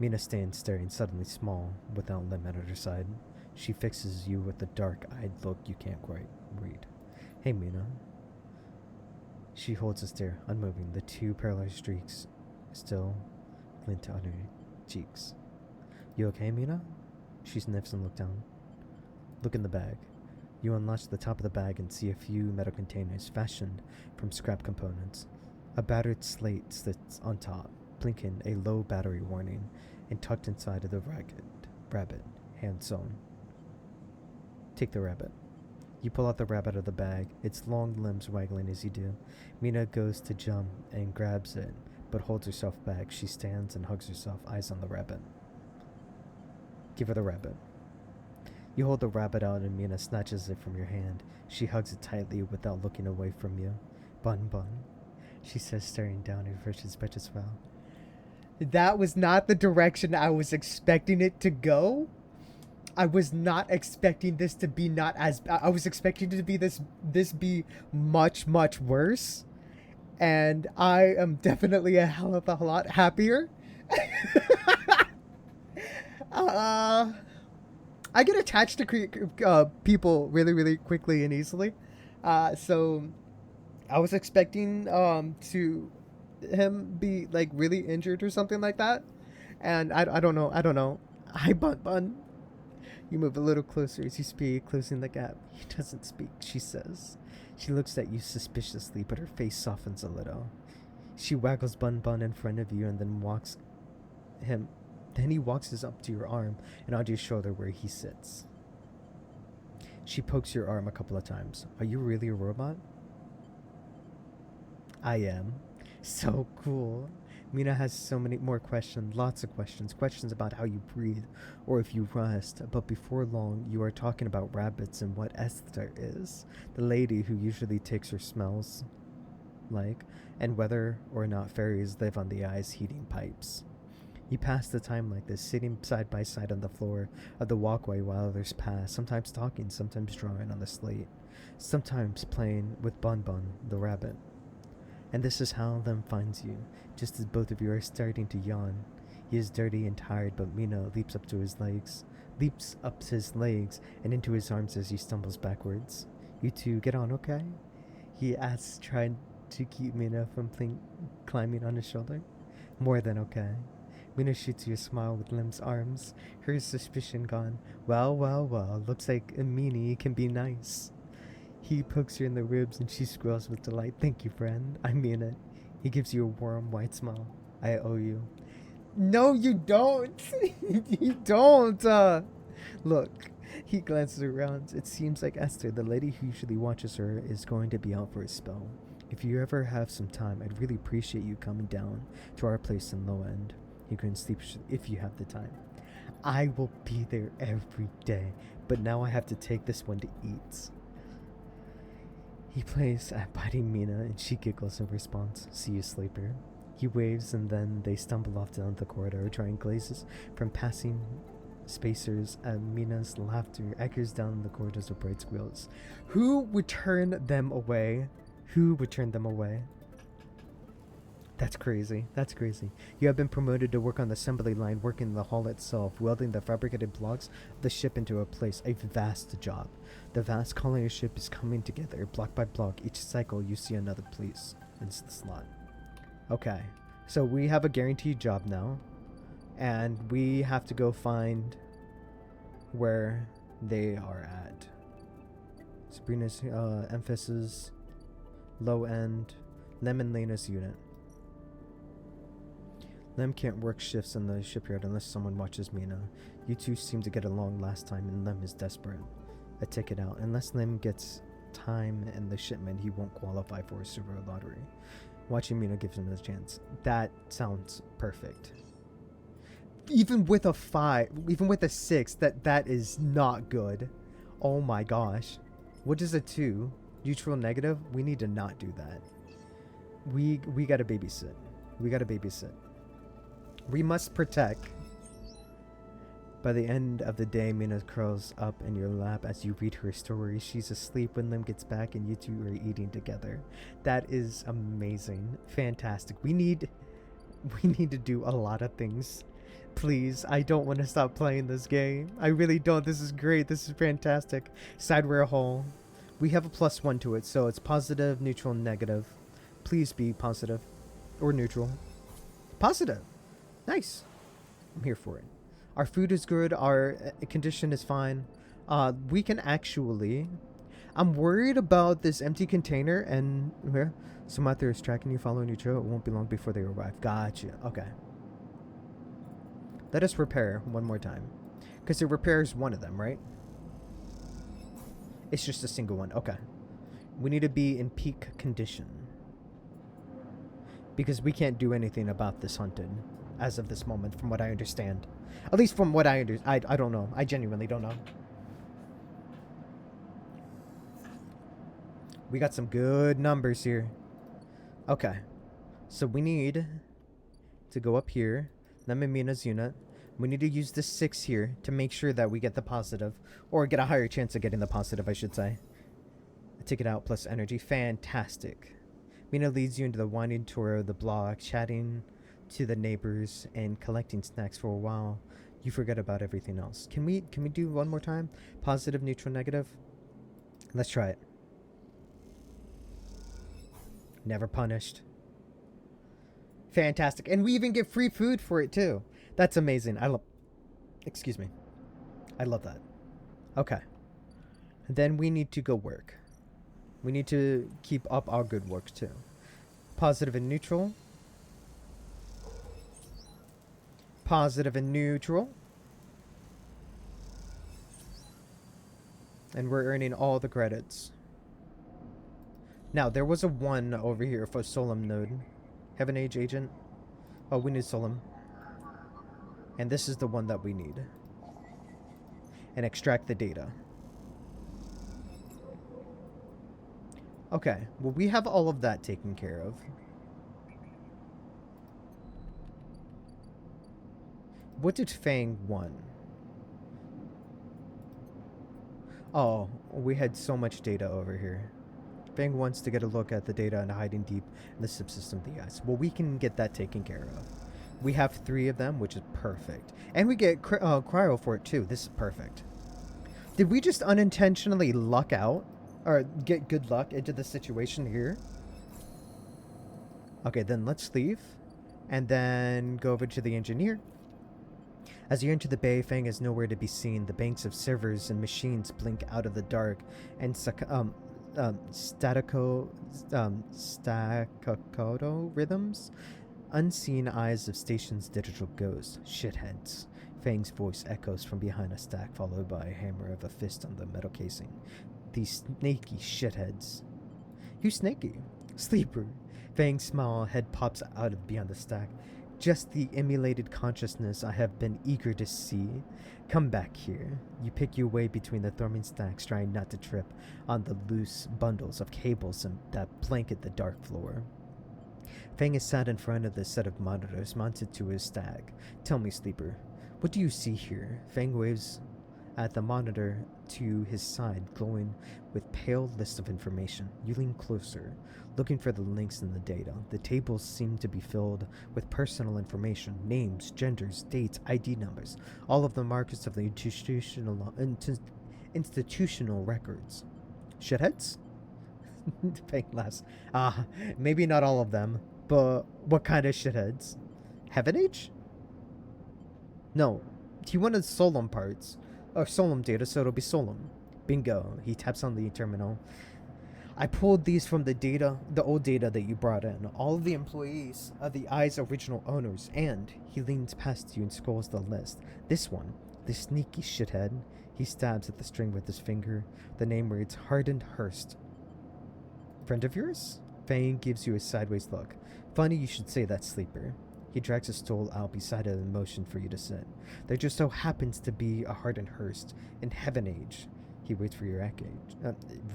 Mina stands staring, suddenly small, without Lim at her side. She fixes you with a dark-eyed look you can't quite read. Hey, Mina. She holds a stare, unmoving. The 2 parallel streaks still glint on her cheeks. You okay, Mina? She sniffs and looks down. Look in the bag. You unlatch the top of the bag and see a few metal containers fashioned from scrap components. A battered slate sits on top, blinking a low battery warning, and tucked inside of the rabbit, hand sewn. Take the rabbit. You pull out the rabbit of the bag, its long limbs waggling as you do. Mina goes to jump and grabs it, but holds herself back. She stands and hugs herself, eyes on the rabbit. Give her the rabbit. You hold the rabbit out and Mina snatches it from your hand. She hugs it tightly without looking away from you. Bun, she says, staring down her precious smile. That was not the direction I was expecting it to go. I was not expecting this to be not as. I was expecting it to be this be much much worse, and I am definitely a hell of a lot happier. uh, I get attached to people really really quickly and easily, so I was expecting to him be like really injured or something like that, and I don't know. Hi Bun Bun. You move a little closer as you speak, closing the gap. He doesn't speak, she says. She looks at you suspiciously, but her face softens a little. She waggles Bun Bun in front of you and then walks him. Then he walks his up to your arm and onto your shoulder where he sits. She pokes your arm a couple of times. Are you really a robot? I am. So cool. Mina has so many more questions, lots of questions. Questions about how you breathe or if you rest. But before long, you are talking about rabbits and what Esther is, the lady who usually takes her smells like, and whether or not fairies live on the ice heating pipes. You pass the time like this, sitting side by side on the floor of the walkway while others pass, sometimes talking, sometimes drawing on the slate, sometimes playing with Bun Bun, the rabbit. And this is how Lem finds you, just as both of you are starting to yawn. He is dirty and tired, but Mina leaps up his legs and into his arms as he stumbles backwards. You two get on okay? He asks, trying to keep Mina from climbing on his shoulder. More than okay. Mina shoots you a smile with Lem's arms, her suspicion gone. Well, well, well, looks like a meanie can be nice. He pokes her in the ribs and she squeals with delight. Thank you, friend. I mean it. He gives you a warm, white smile. I owe you. No, you don't. You don't. Look. He glances around. It seems like Esther, the lady who usually watches her, is going to be out for a spell. If you ever have some time, I'd really appreciate you coming down to our place in Low End. You can sleep if you have the time. I will be there every day, but now I have to take this one to eat. He plays at biting Mina and she giggles in response. See you, sleeper. He waves and then they stumble off down the corridor, drawing glazes from passing spacers, and Mina's laughter echoes down the corridors with bright squeals. Who would turn them away? Who would turn them away? That's crazy. That's crazy. You have been promoted to work on the assembly line, working in the hull itself, welding the fabricated blocks of the ship into a place. A vast job. The vast colony ship is coming together, block by block. Each cycle, you see another place in the slot. Okay. So we have a guaranteed job now. And we have to go find where they are at. Sabrina's emphasis, Low End, Lem and Lena's unit. Lem can't work shifts in the shipyard unless someone watches Mina. You two seem to get along last time, and Lem is desperate. A ticket out. Unless Lem gets time in the shipment, he won't qualify for a silver lottery. Watching Mina gives him a chance. That sounds perfect. Even with a 5, even with a 6, that is not good. Oh my gosh. What is a 2? Neutral negative? We need to not do that. We gotta babysit. We gotta babysit. We must protect. By the end of the day, Mina curls up in your lap as you read her story. She's asleep when Lem gets back and you two are eating together. That is amazing. Fantastic. We need to do a lot of things. Please, I don't want to stop playing this game. I really don't. This is great. This is fantastic. Sideware hole. We have a +1 to it, so it's positive, neutral, negative. Please be positive or neutral. Positive. Nice. I'm here for it. Our food is good. Our condition is fine. We can actually... I'm worried about this empty container and... Where? Someone out there is tracking you, following your trail. It won't be long before they arrive. Gotcha. Okay. Let us repair one more time. Because it repairs one of them, right? It's just a single one. Okay. We need to be in peak condition. Because we can't do anything about this hunted. As of this moment, from what I understand. At least from what I understand. I don't know. I genuinely don't know. We got some good numbers here. Okay. So we need to go up here. Lem and Mina's unit. We need to use this 6 here to make sure that we get the positive, or get a higher chance of getting the positive, I should say. A ticket out plus energy. Fantastic. Mina leads you into the winding tour of the block, chatting to the neighbors and collecting snacks for a while. You forget about everything else. Can we do one more time? Positive, neutral, negative? Let's try it. Never punished. Fantastic. And we even get free food for it too. That's amazing. Excuse me. I love that. Okay. And then we need to go work. We need to keep up our good work too. Positive and neutral. Positive and neutral. And we're earning all the credits. Now, there was a 1 over here for Solum node. Heaven Age agent. Oh, we need Solum. And this is the one that we need. And extract the data. Okay, well, we have all of that taken care of. What did Fang want? Oh, we had so much data over here. Fang wants to get a look at the data and hiding deep in the subsystem of the ice. Well, we can get that taken care of. We have 3 of them, which is perfect. And we get cryo for it too. This is perfect. Did we just unintentionally luck out? Or get good luck into the situation here? Okay, then let's leave. And then go over to the engineer. As you enter the bay, Fang is nowhere to be seen. The banks of servers and machines blink out of the dark, and staccato rhythms, unseen eyes of station's digital ghosts. Shitheads. Fang's voice echoes from behind a stack, followed by a hammer of a fist on the metal casing. These snaky shitheads. Who's snaky? Sleeper. Fang's small head pops out of beyond the stack. Just the emulated consciousness I have been eager to see. Come back here. You pick your way between the thorming stacks, trying not to trip on the loose bundles of cables that blanket the dark floor. Fang is sat in front of the set of monitors mounted to his stack. Tell me, Sleeper, what do you see here? Fang waves at the monitor to his side, glowing with pale list of information. You lean closer, looking for the links in the data. The tables seem to be filled with personal information, names, genders, dates, ID numbers, all of the markers of the institutional records. Shitheads? Fang laughs. Maybe not all of them, but what kind of shitheads? Heaven Age? No, he wanted Solum parts. Or Solum data, so it'll be Solum. Bingo. He taps on the terminal. I pulled these from the old data that you brought in. All of the employees are the Eye's original owners, and he leans past you and scrolls the list. This one, the sneaky shithead. He stabs at the string with his finger. The name reads Hardened Hurst. Friend of yours? Fang gives you a sideways look. Funny you should say that, Sleeper. He drags a stool out beside it in motion for you to sit. There just so happens to be a Hardened Hurst in Heaven Age. He waits for your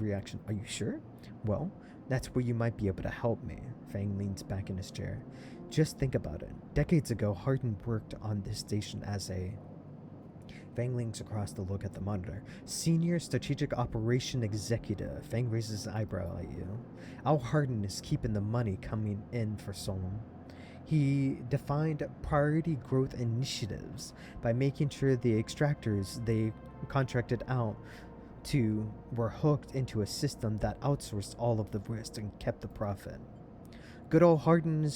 reaction. Are you sure? Well, that's where you might be able to help me. Fang leans back in his chair. Just think about it. Decades ago, Harden worked on this station as a... Fang leans across to look at the monitor. Senior Strategic Operation Executive. Fang raises his eyebrow at you. Al Harden is keeping the money coming in for Solon. He defined priority growth initiatives by making sure the extractors they contracted out to were hooked into a system that outsourced all of the risk and kept the profit. Good old Harden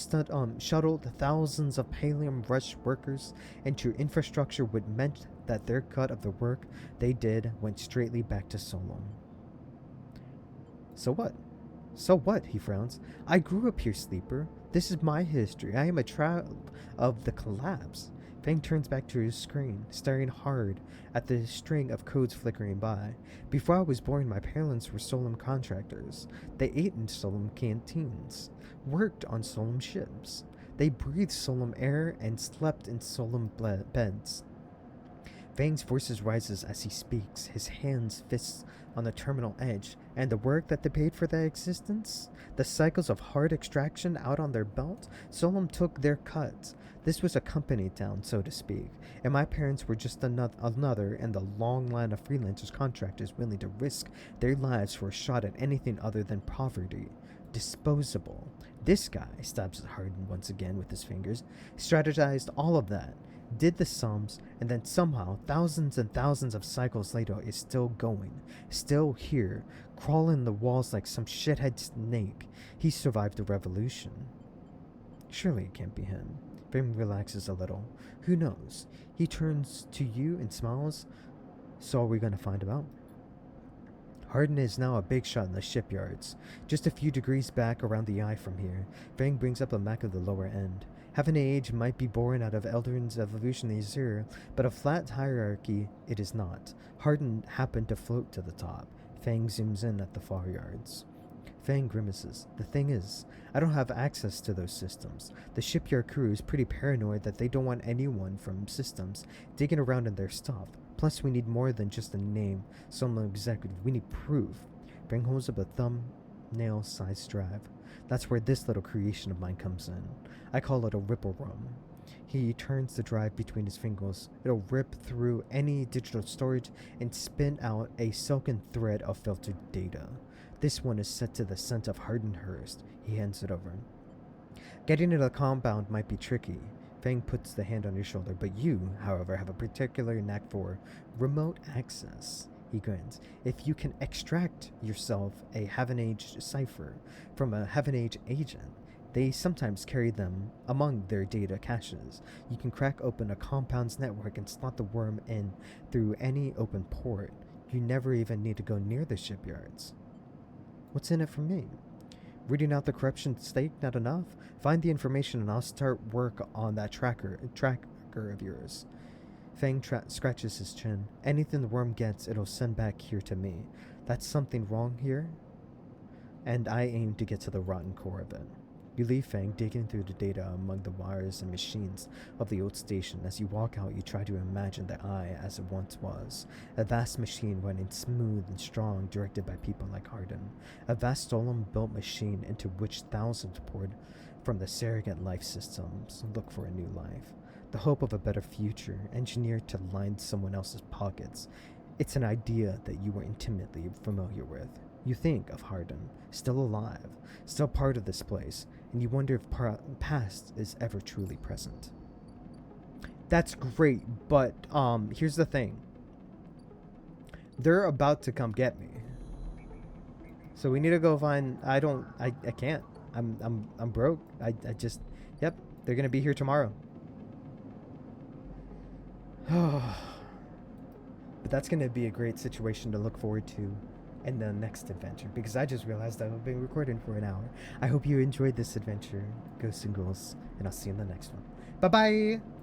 shuttled thousands of Pallium Rush workers into infrastructure which meant that their cut of the work they did went straightly back to Solon. So what? So what? He frowns. I grew up here, Sleeper. This is my history. I am a child of the collapse. Fang turns back to his screen, staring hard at the string of codes flickering by. Before I was born, my parents were Solum contractors. They ate in Solum canteens, worked on Solum ships. They breathed Solum air and slept in Solum beds. Fang's voice rises as he speaks, his hands fists on the terminal edge, and the work that they paid for their existence? The cycles of hard extraction out on their belt? Solom took their cut. This was a company town, so to speak, and my parents were just another in the long line of freelancers contractors willing to risk their lives for a shot at anything other than poverty. Disposable. This guy, stabs at Harden once again with his fingers, strategized all of that, did the sums, and then somehow, thousands and thousands of cycles later, is still going, still here, crawling the walls like some shithead snake. He survived the revolution. Surely it can't be him. Vim relaxes a little. Who knows? He turns to you and smiles. So are we going to find him out? Harden is now a big shot in the shipyards. Just a few degrees back around the eye from here. Fang brings up a map of the lower end. Heaven Age might be born out of Eldrin's evolutionary zero, but a flat hierarchy it is not. Harden happened to float to the top. Fang zooms in at the far yards. Fang grimaces. The thing is, I don't have access to those systems. The shipyard crew is pretty paranoid that they don't want anyone from systems digging around in their stuff. Plus, we need more than just a name, some executive. We need proof. Fang holds up a thumbnail-sized drive. That's where this little creation of mine comes in. I call it a ripple room. He turns the drive between his fingers. It'll rip through any digital storage and spin out a silken thread of filtered data. This one is set to the scent of Hardenhurst. He hands it over. Getting into the compound might be tricky. Fang puts the hand on your shoulder, but you, however, have a particular knack for remote access. He grins. If you can extract yourself a Heaven Age cipher from a Heaven Age agent, they sometimes carry them among their data caches. You can crack open a compound's network and slot the worm in through any open port. You never even need to go near the shipyards. What's in it for me? Reading out the corruption stake not enough? Find the information and I'll start work on that tracker of yours. Fang scratches his chin. Anything the worm gets, it'll send back here to me. That's something wrong here? And I aim to get to the rotten core of it. You leave Fang digging through the data among the wires and machines of the old station. As you walk out, you try to imagine the eye as it once was. A vast machine running smooth and strong, directed by people like Harden. A vast Solom-built machine into which thousands poured from the surrogate life systems look for a new life. The hope of a better future, engineered to line someone else's pockets. It's an idea that you were intimately familiar with. You think of Harden, still alive, still part of this place, and you wonder if past is ever truly present. That's great, but here's the thing. They're about to come get me. So we need to go find. I can't. I'm broke. I just, yep, they're gonna be here tomorrow. But that's gonna be a great situation to look forward to in the next adventure, because I just realized I've been recording for an hour. I hope you enjoyed this adventure, ghosts and ghouls, and I'll see you in the next one. Bye bye.